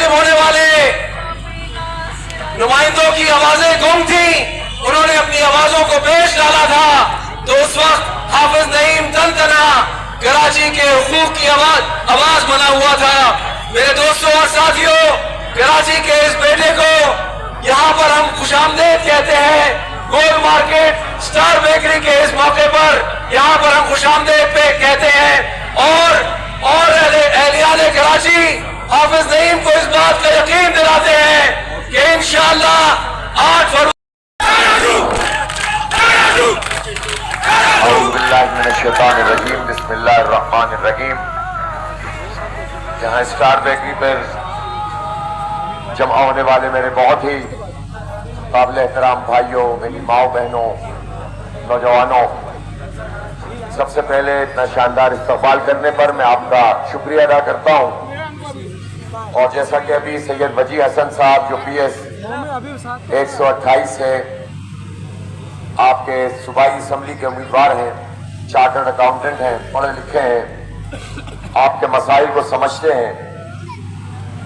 मुंतखब होने वाले नुमाइंदों की आवाजें गुम थी, उन्होंने अपनी आवाजों को पेश डाला था, तो उस वक्त हाफिज नईम तनतना कराची के हुकूक की आवाज बना हुआ था। मेरे दोस्तों और साथियों, कराची के इस बेटे को यहाँ पर हम खुशामदीद कहते हैं। गोल मार्केट स्टार बेकरी के इस मौके पर यहाँ पर हम खुशामदीद पे कहते हैं और एहलियाने कराची हाफिज नईम को इस बात का यकीन दिलाते हैं कि इंशाअल्लाह 8 फरवरी बिस्मिल्लाहिर्रहमानिर्रहीम। यहाँ स्टार बेकरी पर जमा होने वाले मेरे बहुत ही काबिल एहतराम भाइयों, मेरी माओ बहनों, नौजवानों, सबसे पहले इतना शानदार इस्तकबाल करने पर मैं आपका शुक्रिया अदा करता हूँ। और जैसा कि अभी सैयद वजी हसन साहब जो PS 128 से आपके सूबाई असम्बली के उम्मीदवार हैं, चार्टर्ड अकाउंटेंट हैं, पढ़े लिखे हैं, आपके मसाइल को समझते हैं,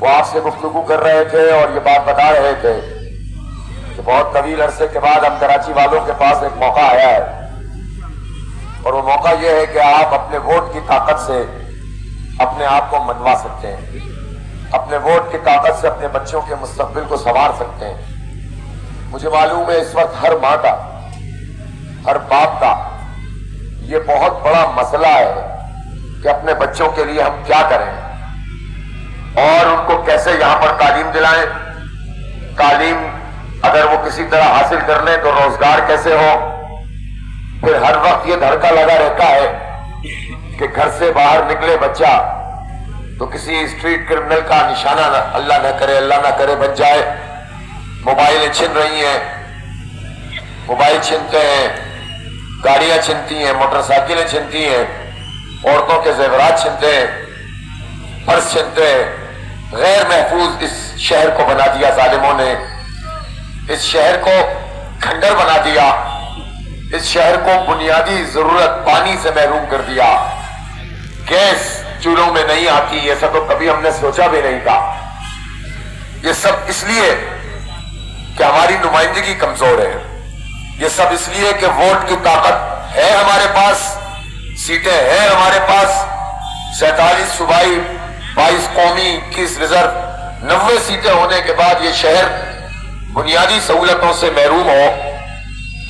वो आपसे गुफ्तगू कर रहे थे और ये बात बता रहे थे कि बहुत तवील अरसे के बाद हम कराची वालों के पास एक मौका आया है, और वो मौका ये है कि आप अपने वोट की ताकत से अपने आप को मनवा सकते हैं, अपने वोट की ताकत से अपने बच्चों के मुस्तकबिल को संवार सकते हैं। मुझे मालूम है इस वक्त हर माँ का, हर बाप का ये बहुत बड़ा मसला है कि अपने बच्चों के लिए हम क्या करें और उनको कैसे यहाँ पर तालीम दिलाएं। तालीम अगर वो किसी तरह हासिल कर लें तो रोजगार कैसे हो। फिर हर वक्त ये धड़का लगा रहता है कि घर से बाहर निकले बच्चा तो किसी स्ट्रीट क्रिमिनल का निशाना अल्लाह ना करे बन जाए। मोबाइलें छिन रही हैं, मोबाइल छिनते हैं, गाड़ियां छिनती हैं, मोटरसाइकिलें छिनती हैं, औरतों के जेवरात छिनते हैं, पर्स छिनते हैं। गैर महफूज इस शहर को बना दिया जालिमों ने, इस शहर को खंडर बना दिया, इस शहर को बुनियादी जरूरत पानी से महरूम कर दिया। गैस चूल्हों में नहीं आती, ऐसा तो कभी हमने सोचा भी नहीं था। ये सब इसलिए कि हमारी नुमाइंदगी कमजोर है, ये सब इसलिए कि वोट की ताकत है हमारे पास, सीटें हैं हमारे पास, 47 सूबाई, 22 कौमी, 21 रिजर्व, 90 सीटें होने के बाद ये शहर बुनियादी सहूलतों से महरूम हो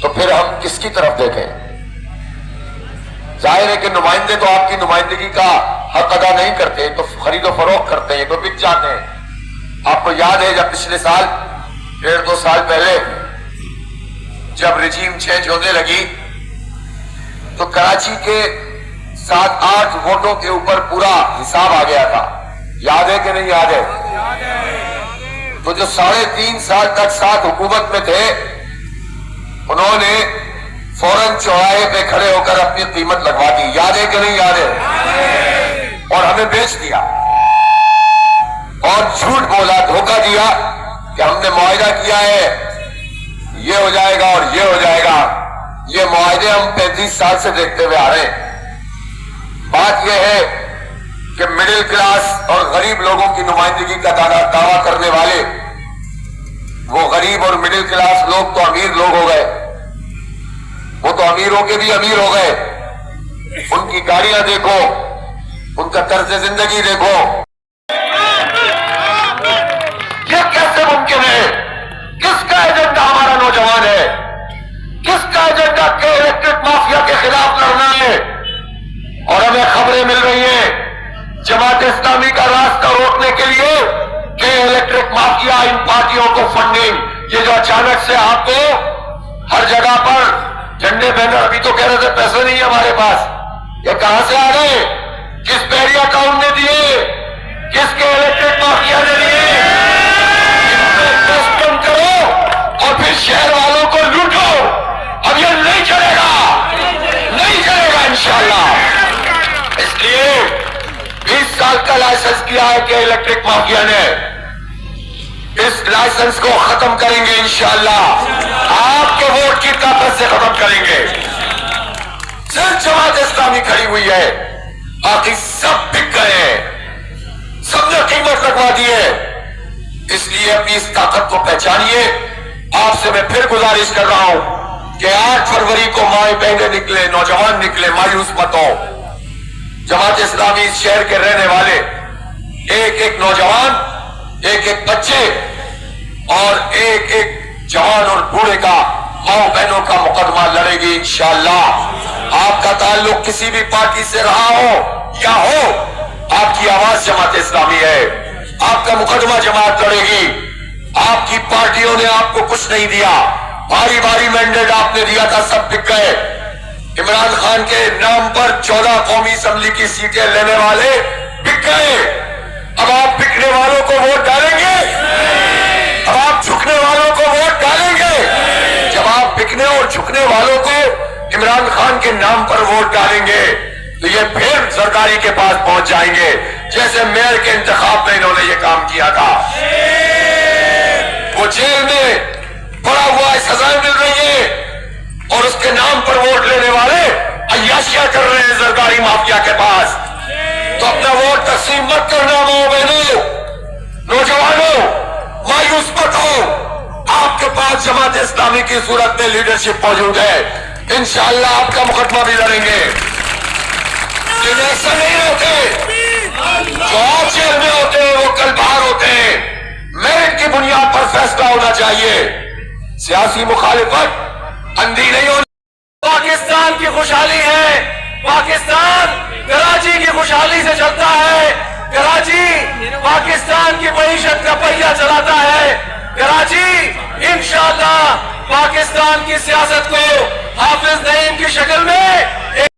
तो फिर हम किसकी तरफ देखें। जाहिर है कि नुमाइंदे तो आपकी नुमाइंदगी का हक अदा नहीं करते, तो खरीदो फरोख्त करते हैं, तो बिक जाते हैं। आपको याद है जब पिछले साल 1.5-2 साल पहले जब रिजीम चेंज होने लगी तो कराची के 7-8 वोटों के ऊपर पूरा हिसाब आ गया था। याद है कि नहीं याद है? तो जो 3.5 साल तक साथ हुकूमत में थे उन्होंने फौरन चौराहे पे खड़े होकर अपनी कीमत लगवा दी। याद है कि नहीं याद है? और हमें बेच दिया और झूठ बोला, धोखा दिया कि हमने मुआहिदा किया है, ये हो जाएगा और ये हो जाएगा। ये मुआहिदे हम 35 साल से देखते हुए आ रहे हैं। बात यह है कि मिडिल क्लास और गरीब लोगों की नुमाइंदगी का दावा करने वाले वो गरीब और मिडिल क्लास लोग तो अमीर लोग हो गए, वो तो अमीरों के भी अमीर हो गए। उनकी गाड़ियां देखो, उनका तर्ज जिंदगी देखो। ये कैसे मुमकिन है? किसका एजेंडा हमारा नौजवान है? किसका एजेंडा के इलेक्ट्रिक माफिया के खिलाफ लड़ना है? और हमें खबरें मिल रही हैं जमात इस्लामी का रास्ता रोकने के लिए कि इलेक्ट्रिक माफिया इन पार्टियों को फंडिंग, ये जो अचानक से आपको हर जगह पर झंडे बैनर, अभी तो कह रहे थे पैसे नहीं है हमारे पास, ये कहां से आ गए? किस बैरियर अकाउंट ने दिए? किसके इलेक्ट्रिक माफिया ने दिए? कम करो और फिर शहर वालों को लूटो। अब ये नहीं चलेगा, नहीं चलेगा इंशाअल्लाह। इसलिए 20 साल का लाइसेंस किया है कि इलेक्ट्रिक माफिया ने, इस लाइसेंस को खत्म करेंगे इंशाअल्लाह। आपके वोट की ताकत से खत्म करेंगे। सिर्फ जमात इस्लामी खड़ी हुई है, बाकी सब बिक गए हैं, सबने कीमत लगवा दी है। اس لیے اپنی اس طاقت کو پہچانیے. آپ سے میں پھر گزارش کر رہا ہوں کہ 8 فروری کو مائیں بہنیں نکلے، نوجوان نکلے، مایوس مت ہو. جماعت اسلامی اس شہر کے رہنے والے ایک ایک نوجوان، ایک ایک بچے اور ایک ایک جوان اور بوڑھے کا، ماؤں بہنوں کا مقدمہ لڑے گی انشاءاللہ. آپ کا تعلق کسی بھی پارٹی سے رہا ہو یا ہو، آپ کی آواز جماعت اسلامی ہے. آپ کا مقدمہ جماعت لڑے گی. آپ کی پارٹیوں نے آپ کو کچھ نہیں دیا، بھاری بھاری مینڈیٹ آپ نے دیا تھا، سب بک گئے. عمران خان کے نام پر 14 قومی اسمبلی کی سیٹیں لینے والے بک گئے. اب آپ بکنے والوں کو ووٹ ڈالیں گے؟ اب آپ جھکنے والوں کو ووٹ ڈالیں گے؟ جب آپ بکنے اور جھکنے والوں کو عمران خان کے نام پر ووٹ ڈالیں گے تو یہ پھر زرداری کے پاس پہنچ جائیں گے، جیسے میئر کے انتخاب میں انہوں نے یہ کام کیا تھا. وہ جیل میں پڑا ہوا ہے، سزائیں مل رہی ہیں، اور اس کے نام پر ووٹ لینے والے عیاشیاں کر رہے ہیں زرداری مافیا کے پاس. تو اپنا ووٹ تقسیم مت کرنا ماؤں بہنوں، نوجوانوں، مایوس مت ہو. آپ کے پاس جماعت اسلامی کی صورت میں لیڈرشپ موجود ہے. انشاءاللہ آپ کا مقدمہ بھی لڑیں گے. لیکن ایسا نہیں ہوتے جو آج جیل میں ہوتے ہیں وہ کل باہر ہوتے ہیں. میرٹ کی بنیاد پر فیصلہ ہونا چاہیے. سیاسی مخالفت اندھی نہیں ہونی. پاکستان کی خوشحالی ہے، پاکستان کراچی کی خوشحالی سے چلتا ہے. کراچی پاکستان کی معیشت کا پہیہ چلاتا ہے. کراچی انشاءاللہ پاکستان کی سیاست کو حافظ نعیم کی شکل میں